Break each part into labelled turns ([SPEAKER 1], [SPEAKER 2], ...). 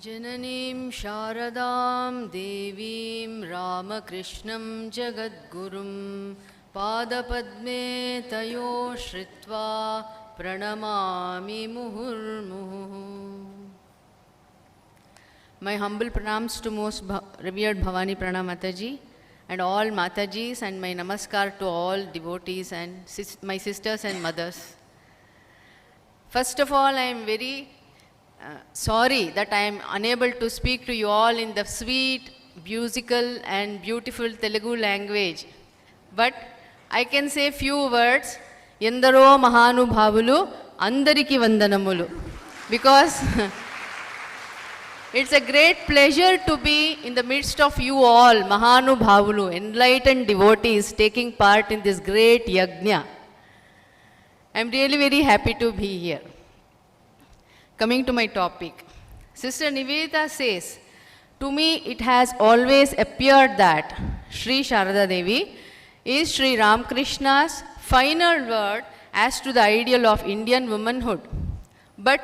[SPEAKER 1] Jananim Sharadam Devim Ramakrishnam Jagadgurum Padapadme Tayo Shritva Pranamami Muhurmuhu. My humble pranams to most revered Bhavani Prana Mataji and all Matajis, and my namaskar to all devotees and my sisters and mothers. First of all, I am very sorry that I am unable to speak to you all in the sweet, musical and beautiful Telugu language. But I can say few words, Yendaro Mahanubhavulu, Andariki Vandanamulu. Because it's a great pleasure to be in the midst of you all, Mahanubhavulu, enlightened devotees taking part in this great yajna. I am really very happy to be here. Coming to my topic, Sister Nivedita says, to me it has always appeared that Sri Sarada Devi is Sri Ramakrishna's final word as to the ideal of Indian womanhood. But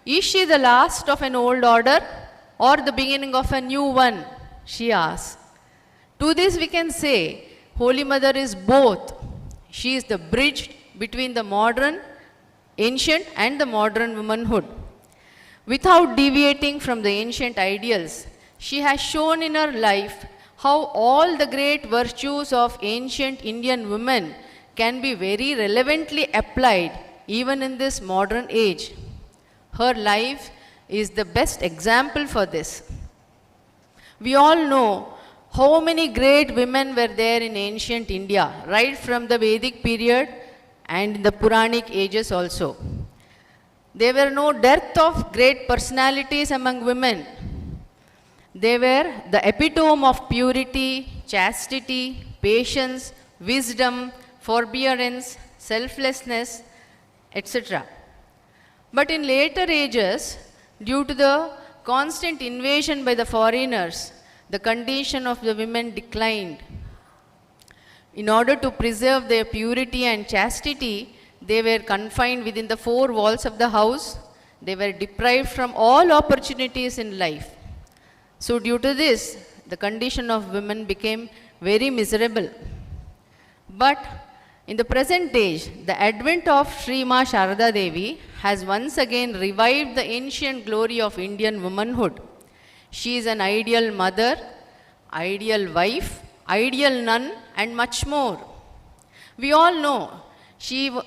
[SPEAKER 1] is she the last of an old order or the beginning of a new one? She asks. To this we can say, Holy Mother is both. She is the bridge between the modern, ancient and the modern womanhood. Without deviating from the ancient ideals, she has shown in her life how all the great virtues of ancient Indian women can be very relevantly applied even in this modern age. Her life is the best example for this. We all know how many great women were there in ancient India, right from the Vedic period and the Puranic ages also. There were no dearth of great personalities among women. They were the epitome of purity, chastity, patience, wisdom, forbearance, selflessness, etc. But in later ages, due to the constant invasion by the foreigners, the condition of the women declined. In order to preserve their purity and chastity, they were confined within the four walls of the house. They were deprived from all opportunities in life. So due to this, the condition of women became very miserable. But in the present age, the advent of Sri Ma Sarada Devi has once again revived the ancient glory of Indian womanhood. She is an ideal mother, ideal wife, ideal nun and much more. We all know Sri Ma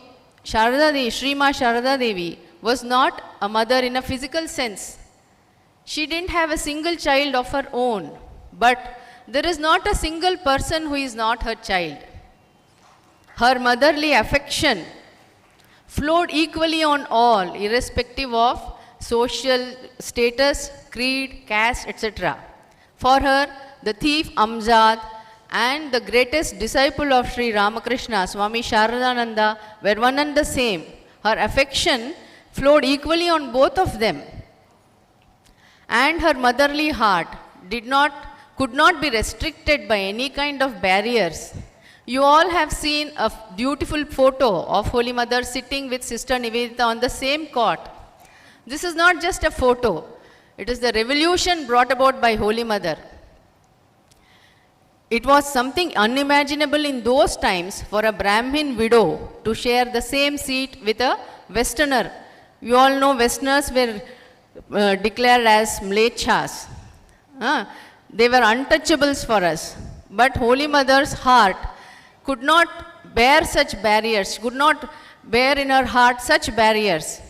[SPEAKER 1] Sarada Devi was not a mother in a physical sense. She didn't have a single child of her own, but there is not a single person who is not her child. Her motherly affection flowed equally on all, irrespective of social status, creed, caste, etc. For her, the thief Amjad and the greatest disciple of Sri Ramakrishna, Swami Sharadananda, were one and the same. Her affection flowed equally on both of them. And her motherly heart could not be restricted by any kind of barriers. You all have seen a beautiful photo of Holy Mother sitting with Sister Nivedita on the same cot. This is not just a photo. It is the revolution brought about by Holy Mother. It was something unimaginable in those times for a Brahmin widow to share the same seat with a Westerner. You all know Westerners were declared as mlechas. They were untouchables for us. But Holy Mother's heart could not bear such barriers, could not bear in her heart such barriers.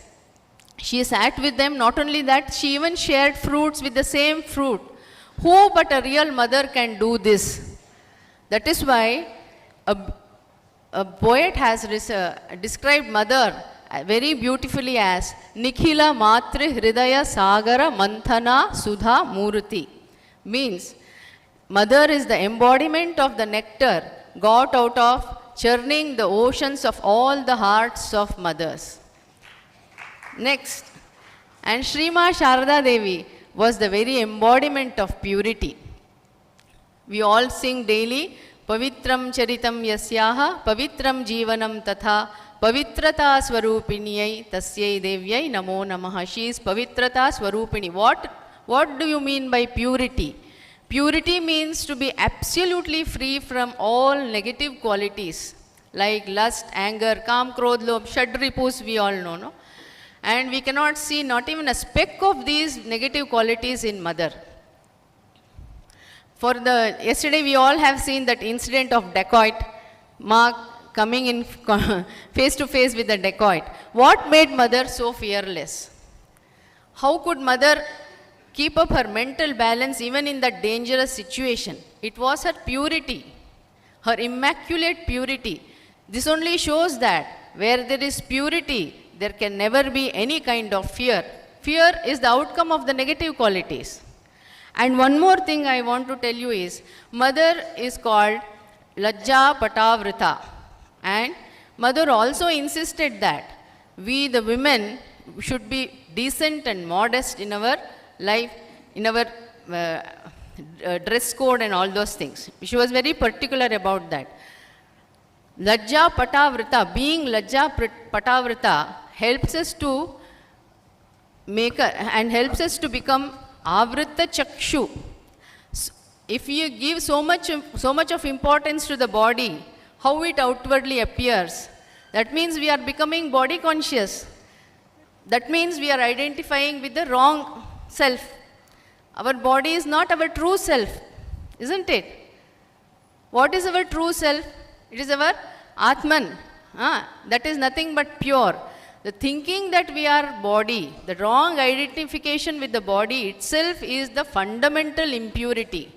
[SPEAKER 1] She sat with them. Not only that, she even shared fruits with the same fruit. Who but a real mother can do this? That is why a poet has described mother very beautifully as Nikhila Matri Hridaya Sagara Manthana Sudha Murti. Means, mother is the embodiment of the nectar got out of churning the oceans of all the hearts of mothers. Next, and Sri Ma Sarada Devi was the very embodiment of purity. We all sing daily, Pavitram Charitam Yasyaha, Pavitram Jivanam Tatha, Pavitrata Swarupinyai Tasyai Devyai Namo Namaha. She is Pavitrata Swarupini. What What do you mean by purity? Purity means to be absolutely free from all negative qualities like lust, anger, kam, krodh, lobh, shadripus, we all know, no? And we cannot see not even a speck of these negative qualities in mother. Yesterday we all have seen that incident of dacoit, Mark coming in face to face with the dacoit. What made mother so fearless? How could mother keep up her mental balance even in that dangerous situation? It was her purity, her immaculate purity. This only shows that where there is purity, there can never be any kind of fear. Fear is the outcome of the negative qualities. And one more thing I want to tell you is, mother is called Lajja Patavrita. And mother also insisted that we, the women, should be decent and modest in our life, in our dress code and all those things. She was very particular about that. Lajja Patavrita, being Lajja Patavrita, helps us to helps us to become Avrita Chakshu. If you give so much of importance to the body, how it outwardly appears, that means we are becoming body conscious. That means we are identifying with the wrong self. Our body is not our true self, isn't it? What is our true self? It is our Atman. That is nothing but pure. The thinking that we are body, the wrong identification with the body itself is the fundamental impurity.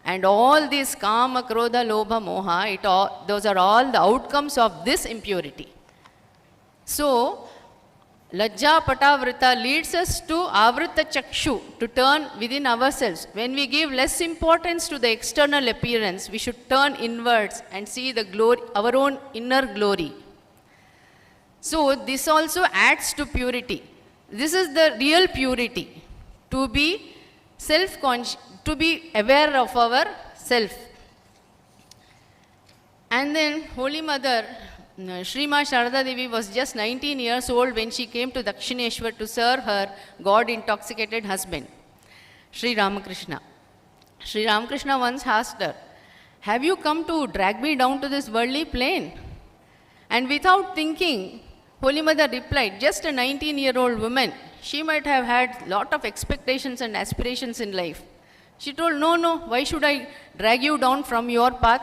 [SPEAKER 1] And all these kama, krodha, lobha, moha, those are all the outcomes of this impurity. So, Lajja Patavrita leads us to Avrita Chakshu, to turn within ourselves. When we give less importance to the external appearance, we should turn inwards and see the glory, our own inner glory. So this also adds to purity. This is the real purity, to be self-conscious, to be aware of our self. And then Holy Mother, Shrima Sarada Devi was just 19 years old when she came to Dakshineshwar to serve her God-intoxicated husband, Sri Ramakrishna. Sri Ramakrishna once asked her, "Have you come to drag me down to this worldly plane?" And without thinking, Holy Mother replied, just a 19-year-old woman, she might have had lot of expectations and aspirations in life. She told, no, why should I drag you down from your path?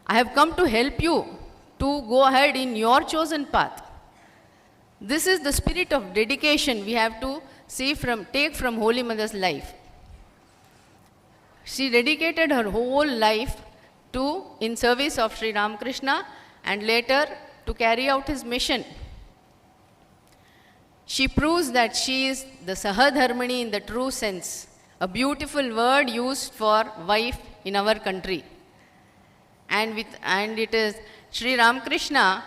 [SPEAKER 1] I have come to help you to go ahead in your chosen path. This is the spirit of dedication we have to take from Holy Mother's life. She dedicated her whole life in service of Sri Ramakrishna and later to carry out his mission. She proves that she is the Sahadharmani in the true sense, a beautiful word used for wife in our country. And it is Sri Ramakrishna,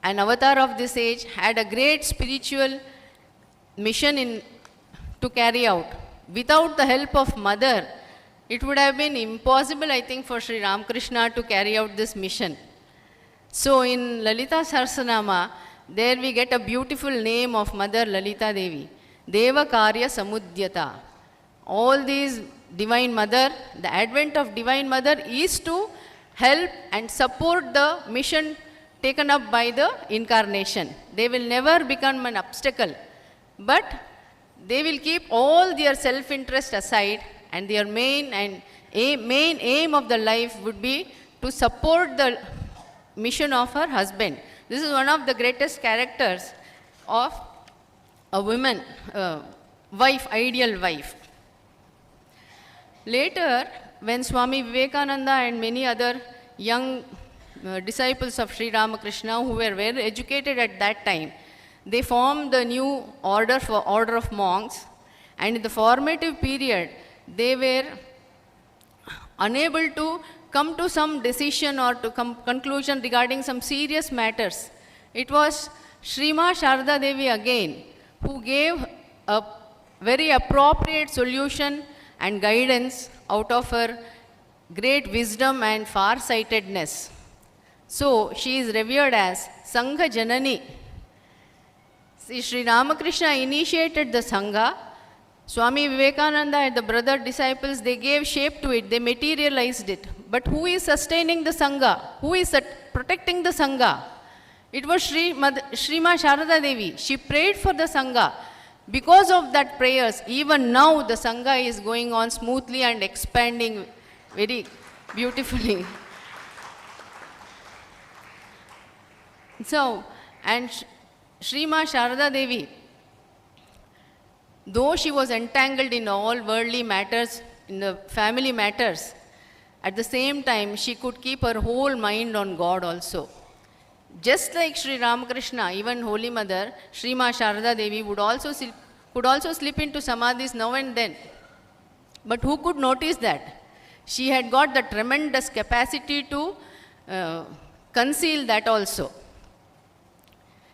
[SPEAKER 1] an avatar of this age, had a great spiritual mission to carry out. Without the help of mother, it would have been impossible, I think, for Sri Ramakrishna to carry out this mission. So in Lalita Sahasranama, there we get a beautiful name of Mother Lalita Devi, Deva Karya Samudyata. All these Divine Mother, the advent of Divine Mother is to help and support the mission taken up by the incarnation. They will never become an obstacle, but they will keep all their self-interest aside, and their main aim of the life would be to support the mission of her husband. This is one of the greatest characters of a woman, wife, ideal wife. Later, when Swami Vivekananda and many other young disciples of Sri Ramakrishna who were well educated at that time, they formed the new order of monks, and in the formative period, they were unable to come to some decision or to conclusion regarding some serious matters. It was Shrima Sarada Devi again who gave a very appropriate solution and guidance out of her great wisdom and far-sightedness. So she is revered as Sangha Janani. See, Sri Ramakrishna initiated the Sangha Swami Vivekananda and the brother disciples, they gave shape to it, they materialized it. But who is sustaining the Sangha? Who is protecting the Sangha? It was Shrima Sarada Devi. She prayed for the Sangha. Because of that prayers, even now the Sangha is going on smoothly and expanding very beautifully. So, and Shrima Sarada Devi, though she was entangled in all worldly matters, in the family matters, at the same time she could keep her whole mind on God also. Just like Sri Ramakrishna, even Holy Mother, Shrima Sarada Devi could also slip into samadhis now and then. But who could notice that? She had got the tremendous capacity to conceal that also.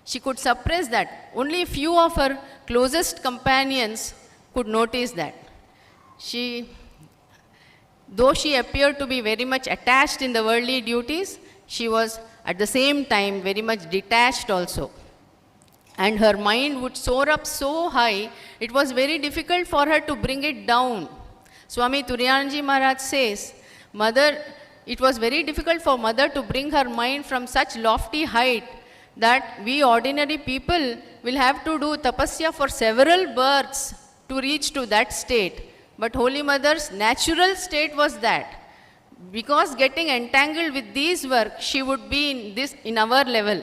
[SPEAKER 1] She could suppress that. Only few of her closest companions could notice that. Though she appeared to be very much attached in the worldly duties, she was at the same time very much detached also. And her mind would soar up so high, it was very difficult for her to bring it down. Swami Turiyanji Maharaj says, it was very difficult for mother to bring her mind from such lofty height that we ordinary people will have to do tapasya for several births to reach to that state. But Holy Mother's natural state was that. Because getting entangled with these work, she would be in our level.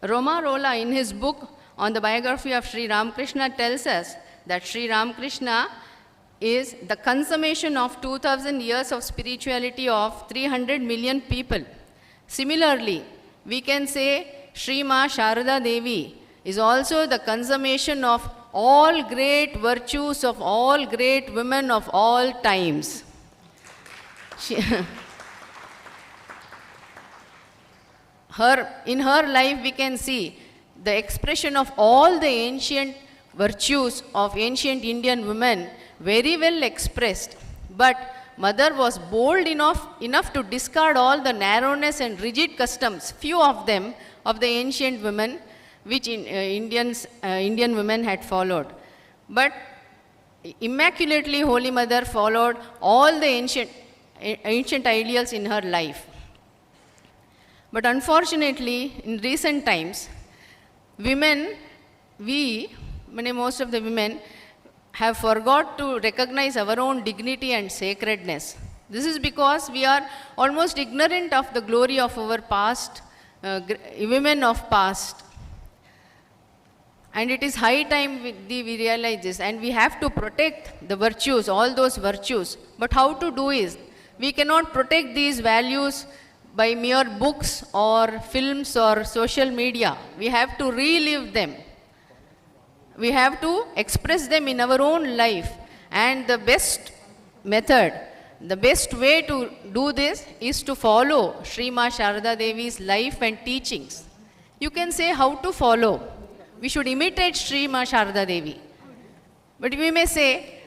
[SPEAKER 1] Roma Rolla, in his book on the biography of Sri Ramakrishna, tells us that Sri Ramakrishna is the consummation of 2000 years of spirituality of 300 million people. Similarly, we can say Shrima Sarada Devi is also the consummation of all great virtues of all great women of all times. In her life we can see the expression of all the ancient virtues of ancient Indian women very well expressed. But mother was bold enough to discard all the narrowness and rigid customs, few of them, of the ancient women, which Indian women had followed. But immaculately Holy Mother followed all the ancient ideals in her life. But unfortunately, in recent times, most of the women have forgot to recognize our own dignity and sacredness. This is because we are almost ignorant of the glory of our past, women of past. And it is high time we realize this, and we have to protect the virtues, all those virtues. But how to do is, we cannot protect these values by mere books or films or social media. We have to relive them. We have to express them in our own life. And the best method, the best way to do this is to follow Shrima Sarada Devi's life and teachings. You can say how to follow. We should imitate Shrima Sarada Devi. But we may say,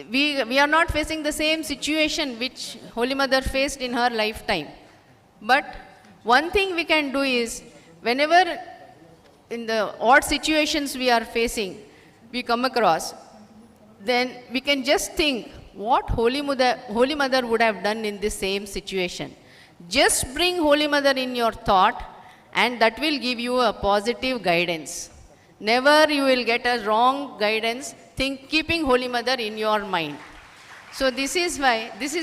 [SPEAKER 1] we are not facing the same situation which Holy Mother faced in her lifetime. But one thing we can do is, whenever in the odd situations we are facing, we come across, then we can just think what Holy Mother would have done in this same situation. Just bring Holy Mother in your thought, and that will give you a positive guidance. Never you will get a wrong guidance keeping Holy Mother in your mind. So this is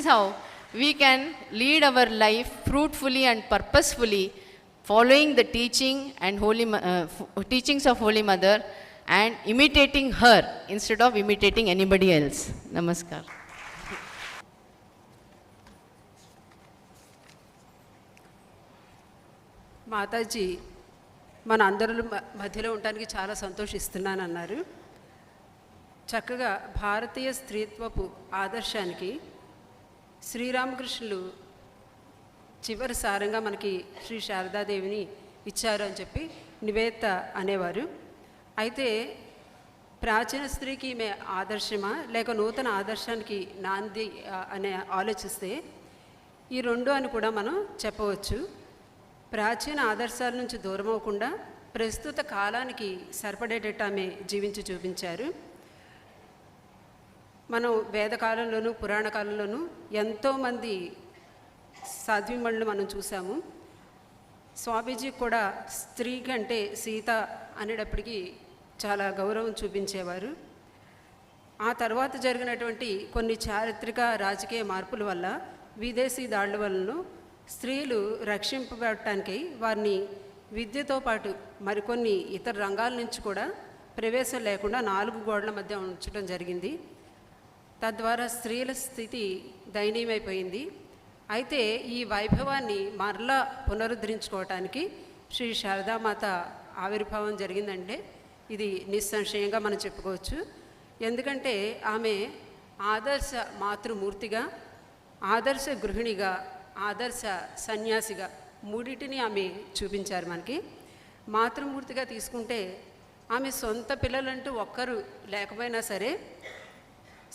[SPEAKER 1] how we can lead our life fruitfully and purposefully, following the teachings of Holy Mother and imitating her instead of imitating anybody else. Namaskar.
[SPEAKER 2] Mataji మన అందరి మధ్యలో ఉండడానికి చాలా సంతోషిస్తున్నాను అన్నారు. చక్కగా భారతీయ స్త్రీత్వపు ఆదర్శానికి శ్రీరామకృష్ణులు చివరి సారంగా మనకి శ్రీ శారదాదేవిని ఇచ్చారు అని చెప్పి నివేదిత అనేవారు. అయితే ప్రాచీన స్త్రీకి ఈమె ఆదర్శమా లేక నూతన ఆదర్శానికి నాంది అనే ఆలోచిస్తే ఈ రెండు అని కూడా మనం చెప్పవచ్చు. ప్రాచీన ఆదర్శాల నుంచి దూరం అవ్వకుండా ప్రస్తుత కాలానికి సరిపడేటట్టు ఆమె జీవించి చూపించారు. మనం వేదకాలంలోనూ పురాణ కాలంలోనూ ఎంతోమంది సాధ్వీమణులు మనం చూసాము. స్వామీజీ కూడా స్త్రీ కంటే సీత అనేటప్పటికీ చాలా గౌరవం చూపించేవారు. ఆ తర్వాత జరిగినటువంటి కొన్ని చారిత్రక రాజకీయ మార్పుల వల్ల, విదేశీ దాడుల వలన స్త్రీలు రక్షింపబడటానికి వారిని విద్యతో పాటు మరికొన్ని ఇతర రంగాల నుంచి కూడా ప్రవేశం లేకుండా 4 గోడల మధ్య ఉంచడం జరిగింది. తద్వారా స్త్రీల స్థితి దయనీయమైపోయింది. అయితే ఈ వైభవాన్ని మరలా పునరుద్ధరించుకోవటానికి శ్రీ శారదామాత ఆవిర్భావం జరిగిందంటే ఇది నిస్సంశయంగా మనం చెప్పుకోవచ్చు. ఎందుకంటే ఆమె ఆదర్శ మాతృమూర్తిగా, ఆదర్శ గృహిణిగా, ఆదర్శ సన్యాసిగా మూడింటిని ఆమె చూపించారు మనకి. మాతృమూర్తిగా తీసుకుంటే ఆమె సొంత పిల్లలంటూ ఒక్కరు లేకపోయినా సరే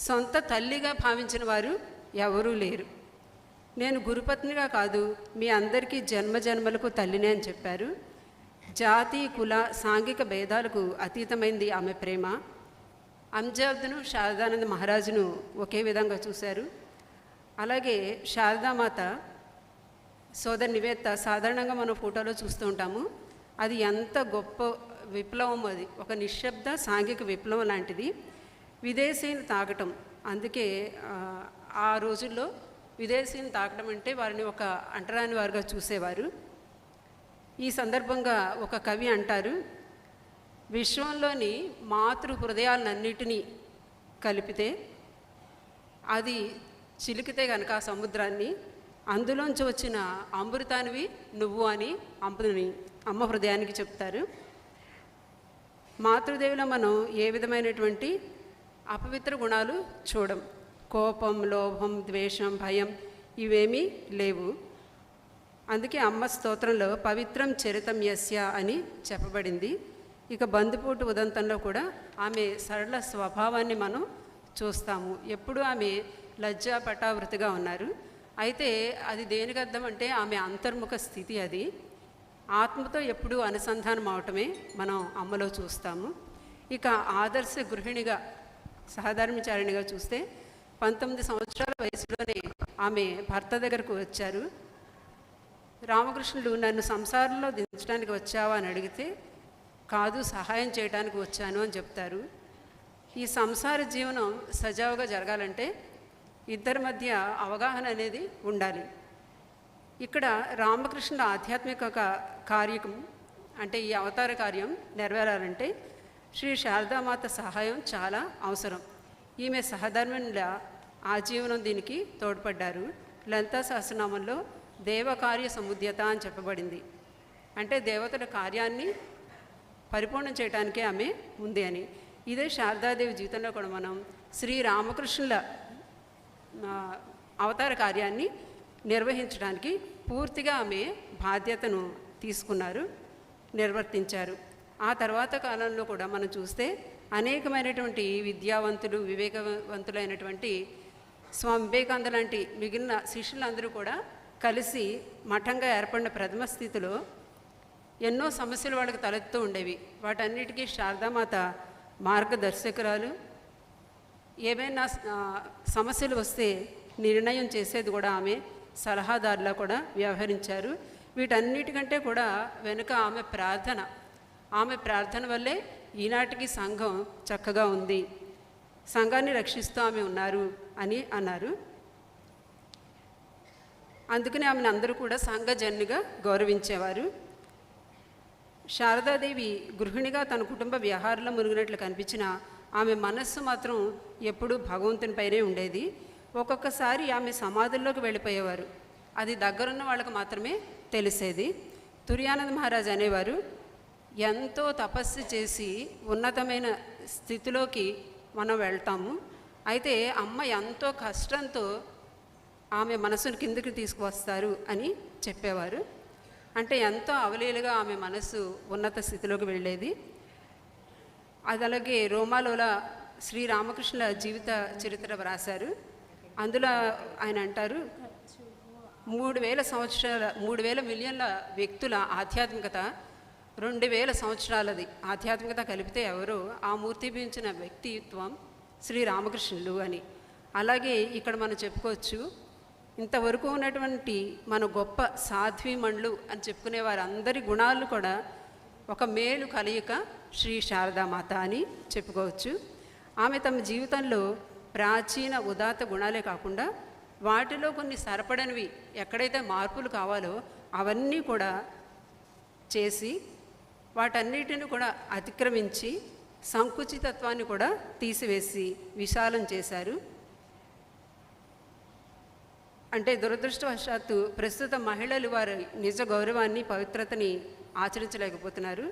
[SPEAKER 2] సొంత తల్లిగా భావించిన వారు ఎవరూ లేరు. నేను గురుపత్నిగా కాదు, మీ అందరికీ జన్మజన్మలకు తల్లినే అని చెప్పారు. జాతి, కుల, సాంఘిక భేదాలకు అతీతమైంది ఆమె ప్రేమ. అంజాద్ను, శారదానంద మహారాజును ఒకే విధంగా చూశారు. అలాగే శారదామాత సోదరి నివేత్త సాధారణంగా మనం ఫోటోలో చూస్తూ ఉంటాము. అది ఎంత గొప్ప విప్లవం, అది ఒక నిశ్శబ్ద సాంఘిక విప్లవం లాంటిది. విదేశీని తాకటం, అందుకే ఆ రోజుల్లో విదేశీని తాకడం అంటే వారిని ఒక అంటరాని వారుగా చూసేవారు. ఈ సందర్భంగా ఒక కవి అంటారు, విశ్వంలోని మాతృ హృదయాలన్నిటినీ కలిపితే, అది చిలికితే కనుక ఆ సముద్రాన్ని, అందులోంచి వచ్చిన అమృతానివి నువ్వు అని అమ్మ హృదయానికి చెప్తారు. మాతృదేవిలో మనం ఏ విధమైనటువంటి అపవిత్ర గుణాలు చూడం. కోపం, లోభం, ద్వేషం, భయం ఇవేమీ లేవు. అందుకే అమ్మ స్తోత్రంలో పవిత్రం చరితం యస్య అని చెప్పబడింది. ఇక బందిపోటు ఉదంతంలో కూడా ఆమె సరళ స్వభావాన్ని మనం చూస్తాము. ఎప్పుడు ఆమె లజ్జా పటావృతిగా ఉన్నారు. అయితే అది దేనికి అర్థం అంటే ఆమె అంతర్ముఖ స్థితి, అది ఆత్మతో ఎప్పుడూ అనుసంధానం అవటమే మనం అమ్మలో చూస్తాము. ఇక ఆదర్శ గృహిణిగా, సహధర్మచారిణిగా చూస్తే 19 సంవత్సరాల వయసులోనే ఆమె భర్త దగ్గరకు వచ్చారు. రామకృష్ణుడు నన్ను సంసారంలో దించడానికి వచ్చావా అని అడిగితే, కాదు, సహాయం చేయడానికి వచ్చాను అని చెప్తారు. ఈ సంసార జీవనం సజావుగా జరగాలంటే ఇద్దరి మధ్య అవగాహన అనేది ఉండాలి. ఇక్కడ రామకృష్ణుల ఆధ్యాత్మిక కార్యకం అంటే ఈ అవతార కార్యం నెరవేరాలంటే శ్రీ శారదామాత సహాయం చాలా అవసరం. ఈమె సహధర్మిణుల ఆజీవనం దీనికి తోడ్పడ్డారు. లలితా సహస్రనామంలో దేవకార్య సముద్యత అని చెప్పబడింది. అంటే దేవతల కార్యాన్ని పరిపూర్ణం చేయడానికే ఆమె ఉంది అని. ఇదే శారదాదేవి జీవితంలో కూడా మనం శ్రీరామకృష్ణుల అవతార కార్యాన్ని నిర్వహించడానికి పూర్తిగా ఆమె బాధ్యతను తీసుకున్నారు, నిర్వర్తించారు. ఆ తర్వాత కాలంలో కూడా మనం చూస్తే అనేకమైనటువంటి విద్యావంతులు, వివేకవంతులైనటువంటి స్వామి వివేకానంద లాంటి మిగిలిన శిష్యులందరూ కూడా కలిసి మఠంగా ఏర్పడిన ప్రథమ స్థితిలో ఎన్నో సమస్యలు వాళ్ళకి తలెత్తుతూ ఉండేవి. వాటన్నిటికీ శారదామాత మార్గదర్శకురాలు. ఏమైనా సమస్యలు వస్తే నిర్ణయం చేసేది కూడా ఆమె, సలహాదారులా కూడా వ్యవహరించారు. వీటన్నిటికంటే కూడా వెనుక ఆమె ప్రార్థన వల్లే ఈనాటికి సంఘం చక్కగా ఉంది, సంఘాన్ని రక్షిస్తూ ఆమె ఉన్నారు అని అన్నారు. అందుకని ఆమెను అందరూ కూడా సంఘజన్నిగా గౌరవించేవారు. శారదాదేవి గృహిణిగా తన కుటుంబ వ్యవహారంలో మునిగినట్లు కనిపించిన ఆమె మనస్సు మాత్రం ఎప్పుడూ భగవంతునిపైనే ఉండేది. ఒక్కొక్కసారి ఆమె సమాధుల్లోకి వెళ్ళిపోయేవారు. అది దగ్గరున్న వాళ్ళకు మాత్రమే తెలిసేది. తుర్యానంద మహారాజ్ అనేవారు, ఎంతో తపస్సు చేసి ఉన్నతమైన స్థితిలోకి మనం వెళ్తాము, అయితే అమ్మ ఎంతో కష్టంతో ఆమె మనసును కిందకి తీసుకువస్తారు అని చెప్పేవారు. అంటే ఎంతో అవలీలుగా ఆమె మనసు ఉన్నత స్థితిలోకి వెళ్ళేది. అది అలాగే రోమాలోల శ్రీరామకృష్ణుల జీవిత చరిత్ర వ్రాశారు. అందులో ఆయన అంటారు, 3,000 మిలియన్ల వ్యక్తుల ఆధ్యాత్మికత 2000 సంవత్సరాలది ఆధ్యాత్మికత కలిపితే ఎవరో ఆ మూర్తిభించిన వ్యక్తిత్వం శ్రీ రామకృష్ణులు అని. అలాగే ఇక్కడ మనం చెప్పుకోవచ్చు, ఇంతవరకు ఉన్నటువంటి మన గొప్ప సాధ్వీమణులు అని చెప్పుకునే వారందరి గుణాలు కూడా ఒక మేలు కలయిక శ్రీ శారదామాత అని చెప్పుకోవచ్చు. ఆమె తమ జీవితంలో ప్రాచీన ఉదాత్త గుణాలే కాకుండా వాటిలో కొన్ని సరిపడనివి ఎక్కడైతే మార్పులు కావాలో అవన్నీ కూడా చేసి వాటన్నిటిని కూడా అతిక్రమించి సంకుచితత్వాన్ని కూడా తీసివేసి విశాలం చేశారు. అంటే దురదృష్టవశాత్తు ప్రస్తుత మహిళలు వారి నిజ గౌరవాన్ని, పవిత్రతని ఆచరించలేకపోతున్నారు.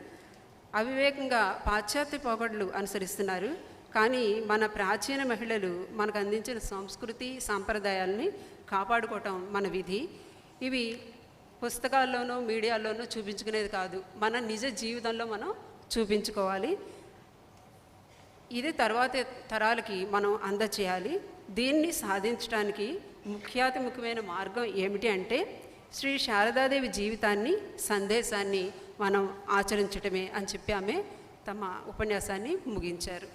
[SPEAKER 2] అవివేకంగా పాశ్చాత్య పోకడలు అనుసరిస్తున్నారు. కానీ మన ప్రాచీన మహిళలు మనకు అందించిన సంస్కృతి సాంప్రదాయాలని కాపాడుకోవటం మన విధి. ఇవి పుస్తకాల్లోనూ మీడియాల్లోనూ చూపించుకునేది కాదు, మన నిజ జీవితంలో మనం చూపించుకోవాలి. ఇది తర్వాతి తరాలకి మనం అందచేయాలి. దీన్ని సాధించడానికి ముఖ్యమైన మార్గం ఏమిటి అంటే శ్రీ శారదాదేవి జీవితాన్ని, సందేశాన్ని మనం ఆచరించటమే అని చెప్పి ఆమె తమ ఉపన్యాసాన్ని ముగించారు.